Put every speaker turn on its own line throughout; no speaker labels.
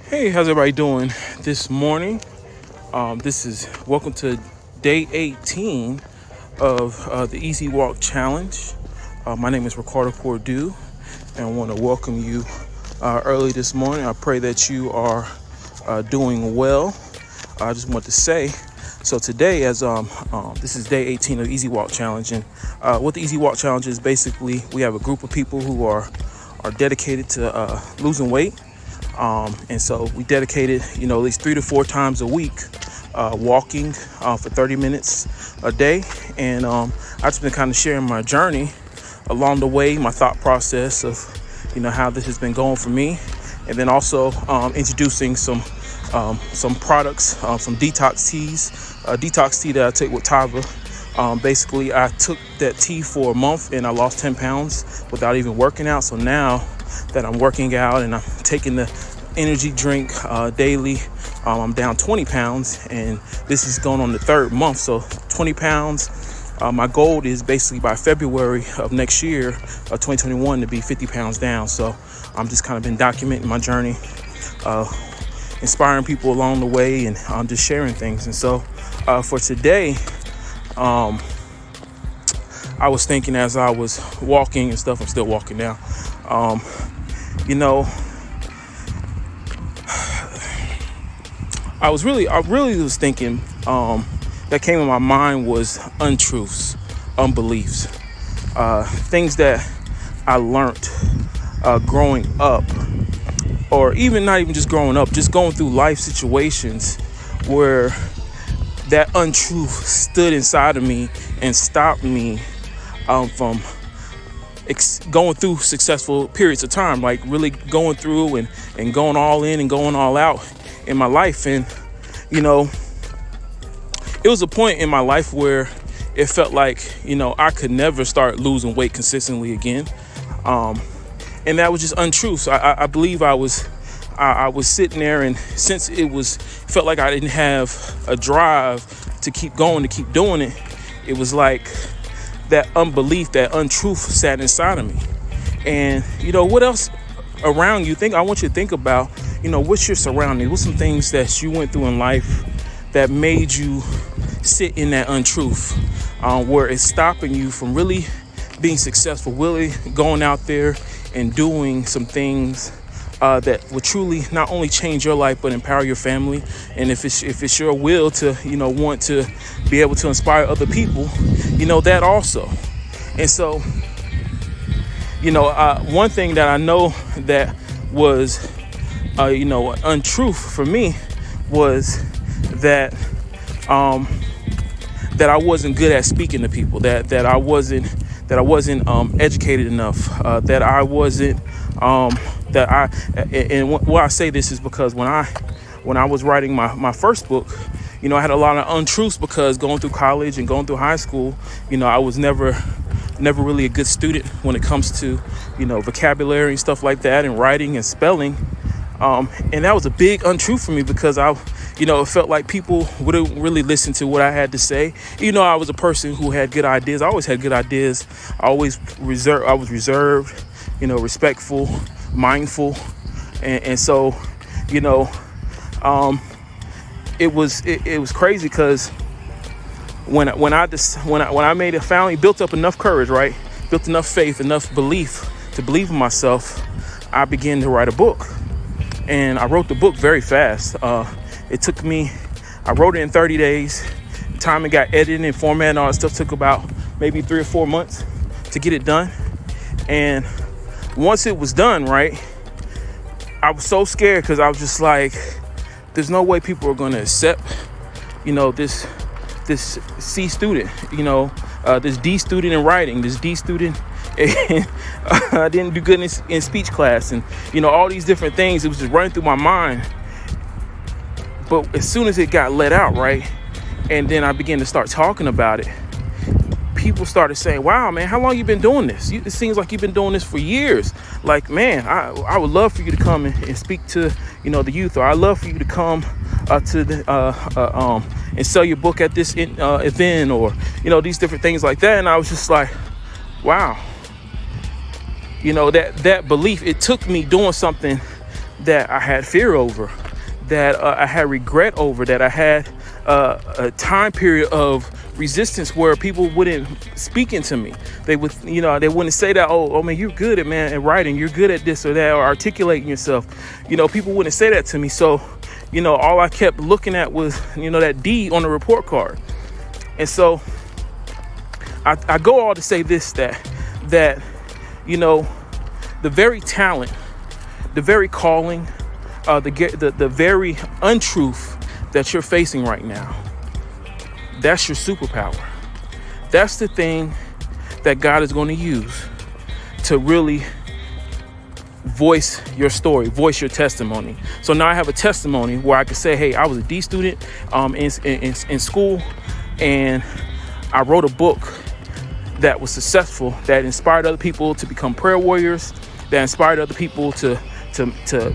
Hey, how's everybody doing this morning? This is welcome to day 18 of the Easy Walk Challenge. My name is Ricardo Purdue, and I want to welcome you early this morning. I pray that you are doing well. I just want to say, so today, as this is day 18 of Easy Walk Challenge, and what the Easy Walk Challenge is basically, we have a group of people who are dedicated to losing weight. And so we dedicated, at least 3 to 4 times a week, walking for 30 minutes a day. And I've just been kind of sharing my journey along the way, my thought process of, how this has been going for me. And then also introducing some products, some detox teas, detox tea that I take with Tava. Basically, I took that tea for a month and I lost 10 pounds without even working out. So now that I'm working out and I'm taking the energy drink daily, I'm down 20 pounds, and this is going on the 3rd month. So 20 pounds. My goal is basically by February of next year, 2021, to be 50 pounds down. So I'm just kind of been documenting my journey, inspiring people along the way, and just sharing things. And so for today, I was thinking as I was walking and stuff, I'm still walking now, I really was thinking, that came in my mind was untruths, unbeliefs, things that I learned growing up, or even not even just growing up, just going through life situations where that untruth stood inside of me and stopped me from going through successful periods of time, like really going through and going all in and going all out in my life. And it was a point in my life where it felt like I could never start losing weight consistently again, and that was just untrue. So I believe I was sitting there, and since felt like I didn't have a drive to keep going, to keep doing it, it was like that unbelief, that untruth sat inside of me. And what else around you? I want you to think about, what's your surroundings? What's some things that you went through in life that made you sit in that untruth, where it's stopping you from really being successful, really going out there and doing some things that will truly not only change your life but empower your family. And if it's your will to want to be able to inspire other people, that also. And so one thing that I know that was an untruth for me was that that I wasn't good at speaking to people, that I wasn't educated enough, that I wasn't why I say this is because when I was writing my first book, I had a lot of untruths, because going through college and going through high school, I was never really a good student when it comes to vocabulary and stuff like that, and writing and spelling, and that was a big untruth for me, because it felt like people wouldn't really listen to what I had to say. I was a person who had good ideas. I always had good ideas. I was reserved, respectful, mindful. And so, it was crazy, because when I made a family, built up enough courage, right? Built enough faith, enough belief to believe in myself, I began to write a book. And I wrote the book very fast. It took me, I wrote it in 30 days. The time it got edited and formatted and all that stuff took about maybe 3 or 4 months to get it done. And once it was done, right, I was so scared, because I was just like, there's no way people are going to accept, this C student, this D student in writing, this D student, and I didn't do good in speech class, and, all these different things. It was just running through my mind. But as soon as it got let out, right, and then I began to start talking about it, people started saying, wow, man, how long you been doing this? It seems like you've been doing this for years. Like, man, I would love for you to come and speak to, the youth, or I'd love for you to come to the and sell your book at this event, or, these different things like that. And I was just like, wow, that belief, it took me doing something that I had fear over, that I had regret over, that I had a time period of resistance where people wouldn't speak into me. They would, they wouldn't say that, oh man, you're good at writing, you're good at this or that, or articulating yourself. People wouldn't say that to me. So, all I kept looking at was, that D on the report card. And so I go all to say this, that the very talent, the very calling, the very untruth that you're facing right now, that's your superpower. That's the thing that God is going to use to really voice your story, voice your testimony. So now I have a testimony where I can say, hey, I was a D student in school, and I wrote a book that was successful, that inspired other people to become prayer warriors, that inspired other people to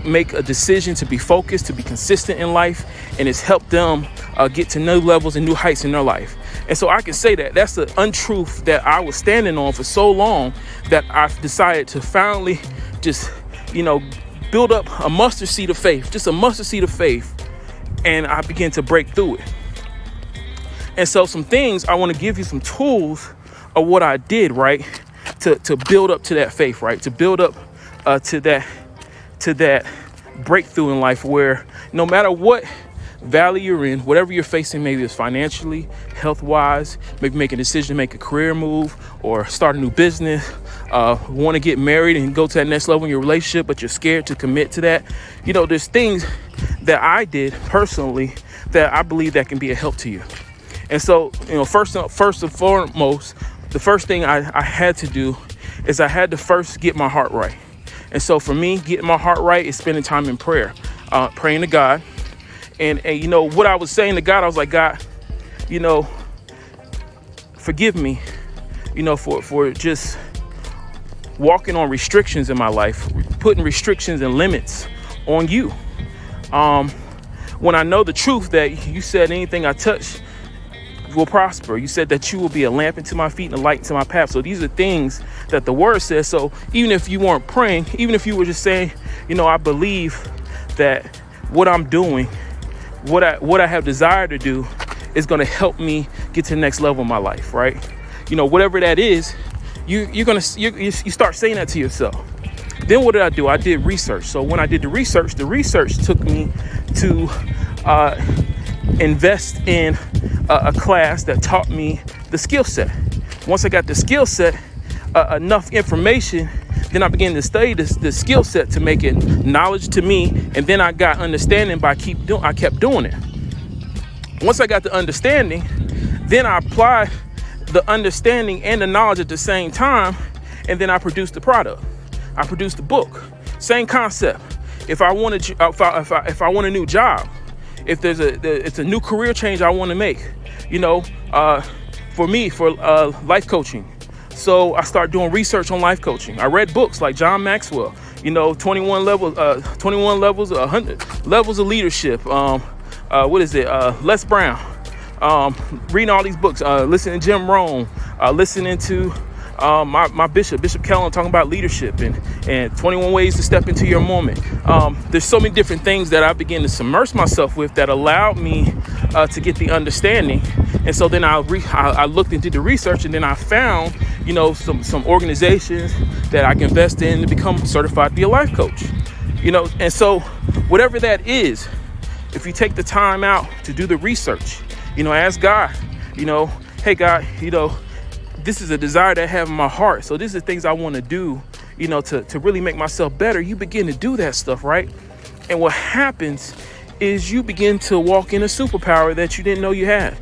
make a decision, to be focused, to be consistent in life, and it's helped them get to new levels and new heights in their life. And so I can say that that's the untruth that I was standing on for so long, that I've decided to finally just, build up a mustard seed of faith, just a mustard seed of faith, and I began to break through it. And so some things, I want to give you some tools of what I did, right, to build up to that faith, right, to build up to that breakthrough in life, where no matter what valley you're in, whatever you're facing, maybe it's financially, health-wise, maybe make a decision to make a career move or start a new business, want to get married and go to that next level in your relationship, but you're scared to commit to that. There's things that I did personally that I believe that can be a help to you. And so, first and foremost, the first thing I had to do is I had to first get my heart right. And so for me, getting my heart right is spending time in prayer, praying to God. And what I was saying to God, I was like, God, forgive me, for just walking on restrictions in my life, putting restrictions and limits on you. When I know the truth that you said anything I touch will prosper. You said that you will be a lamp into my feet and a light into my path. So these are things that the word says. So even if you weren't praying, even if you were just saying, I believe that what I'm doing, what I have desired to do is going to help me get to the next level of my life, right? Whatever that is, you start saying that to yourself. Then what did I do? I did research. So when I did the research took me to invest in a class that taught me the skill set. Once I got the skill set, enough information, then I began to study the skill set to make it knowledge to me, and then I got understanding I kept doing it. Once I got the understanding, then I applied the understanding and the knowledge at the same time, and then I produced the product. I produced the book. Same concept. If I want a new job, if it's a new career change I want to make, for me, for life coaching. So I started doing research on life coaching. I read books like John Maxwell, 21 levels, 100 levels of leadership. Les Brown, reading all these books, listening to Jim Rohn, listening to my Bishop Kellen, talking about leadership and 21 ways to step into your moment. There's so many different things that I began to submerge myself with that allowed me to get the understanding. And so then I looked into the research, and then I found, some organizations that I can invest in to become certified to be a life coach. And so whatever that is, if you take the time out to do the research, ask God, hey God, this is a desire that I have in my heart. So this is things I want to do, to really make myself better. You begin to do that stuff, right? And what happens is you begin to walk in a superpower that you didn't know you had.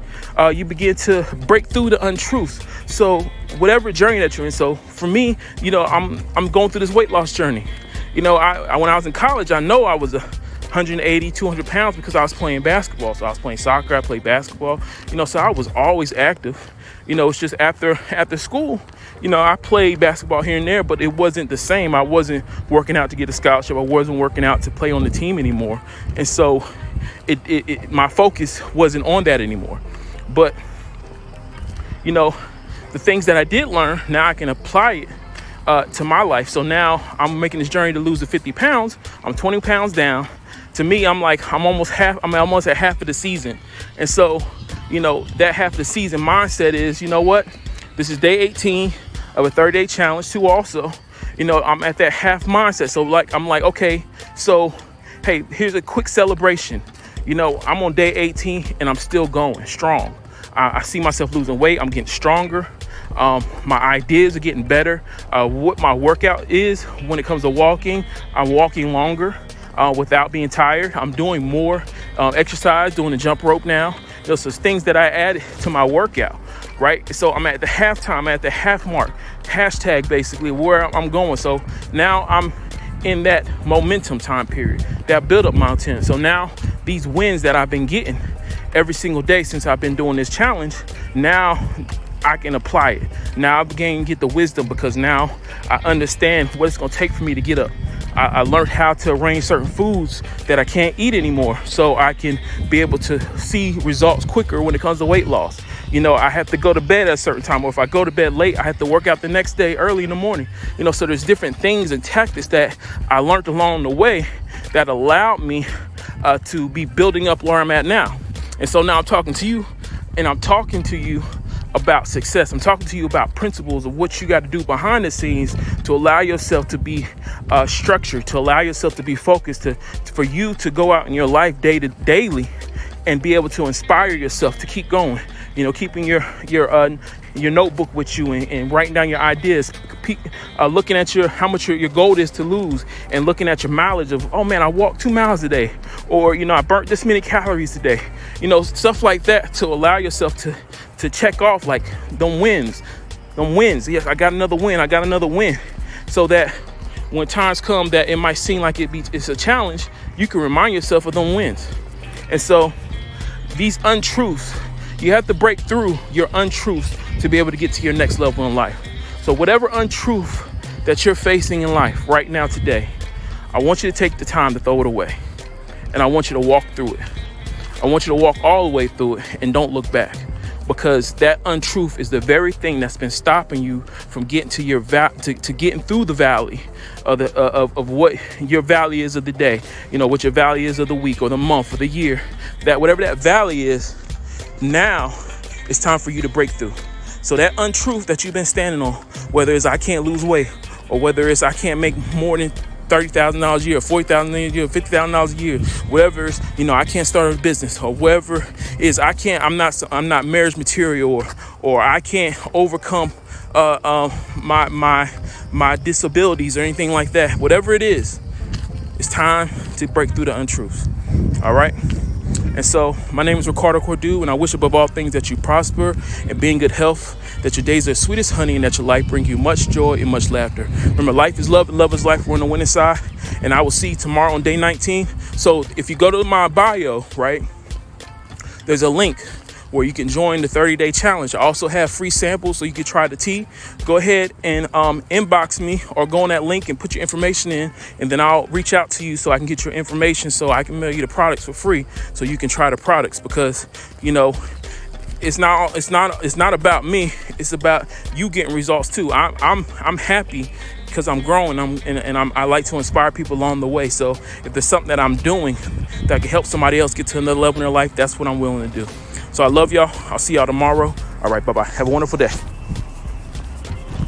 You begin to break through the untruths. So whatever journey that you're in. So for me, I'm going through this weight loss journey. When I was in college, I know I was 180, 200 pounds because I was playing basketball. So I was playing soccer, I played basketball, so I was always active. It's just after school, I played basketball here and there, but it wasn't the same. I wasn't working out to get a scholarship. I wasn't working out to play on the team anymore. And so my focus wasn't on that anymore. But, the things that I did learn, now I can apply it to my life. So now I'm making this journey to lose the 50 pounds. I'm 20 pounds down. To me, I'm almost at half of the season. And so, that half of the season mindset is, you know what? This is day 18 of a 30-day challenge too. Also, I'm at that half mindset. So I'm like, okay, so, hey, here's a quick celebration. I'm on day 18 and I'm still going strong. I see myself losing weight. I'm getting stronger. My ideas are getting better. What my workout is when it comes to walking, I'm walking longer without being tired. I'm doing more exercise, doing the jump rope now. Those are things that I added to my workout, right? So I'm at the halftime, I'm at the half mark, hashtag basically where I'm going. So now I'm in that momentum time period, that build up mountain. So now these wins that I've been getting every single day since I've been doing this challenge, now I can apply it. Now I begin to get the wisdom because now I understand what it's going to take for me to get up. I learned how to arrange certain foods that I can't eat anymore so I can be able to see results quicker when it comes to weight loss. I have to go to bed at a certain time, or if I go to bed late, I have to work out the next day early in the morning. So there's different things and tactics that I learned along the way that allowed me to be building up where I'm at now. And so now I'm talking to you, and I'm talking to you about success. I'm talking to you about principles of what you got to do behind the scenes to allow yourself to be structured, to allow yourself to be focused, for you to go out in your life daily and be able to inspire yourself to keep going. Keeping your notebook with you and writing down your ideas, looking at how much your goal is to lose, and looking at your mileage of, oh man, I walked 2 miles a day, or I burnt this many calories a day, stuff like that, to allow yourself to check off like them wins. Yes, I got another win, so that when times come that it might seem like it's a challenge, you can remind yourself of them wins. And so these untruths, you have to break through your untruths to be able to get to your next level in life. So whatever untruth that you're facing in life right now today, I want you to take the time to throw it away. And I want you to walk through it. I want you to walk all the way through it and don't look back. Because that untruth is the very thing that's been stopping you from getting to your to getting through the valley of what your valley is of the day, what your valley is of the week or the month or the year. That whatever that valley is, now it's time for you to break through. So that untruth that you've been standing on, whether it's I can't lose weight, or whether it's I can't make more than $30,000 a year, $40,000 a year, $50,000 a year, whatever it's, I can't start a business, or whatever is I'm not marriage material, or I can't overcome my disabilities or anything like that. Whatever it is, it's time to break through the untruths. All right. And so my name is Ricardo Cordew, and I wish above all things that you prosper and be in good health, that your days are sweet as honey, and that your life brings you much joy and much laughter. Remember, life is love and love is life. We're on the winning side, and I will see you tomorrow on day 19. So if you go to my bio, right, there's a link where you can join the 30-day challenge. I also have free samples so you can try the tea. Go ahead and inbox me or go on that link and put your information in, and then I'll reach out to you so I can get your information so I can mail you the products for free so you can try the products. Because it's not about me, it's about you getting results too. I'm happy because I'm growing, I like to inspire people along the way. So if there's something that I'm doing that can help somebody else get to another level in their life, that's what I'm willing to do. So I love y'all. I'll see y'all tomorrow. All right, bye-bye. Have a wonderful day.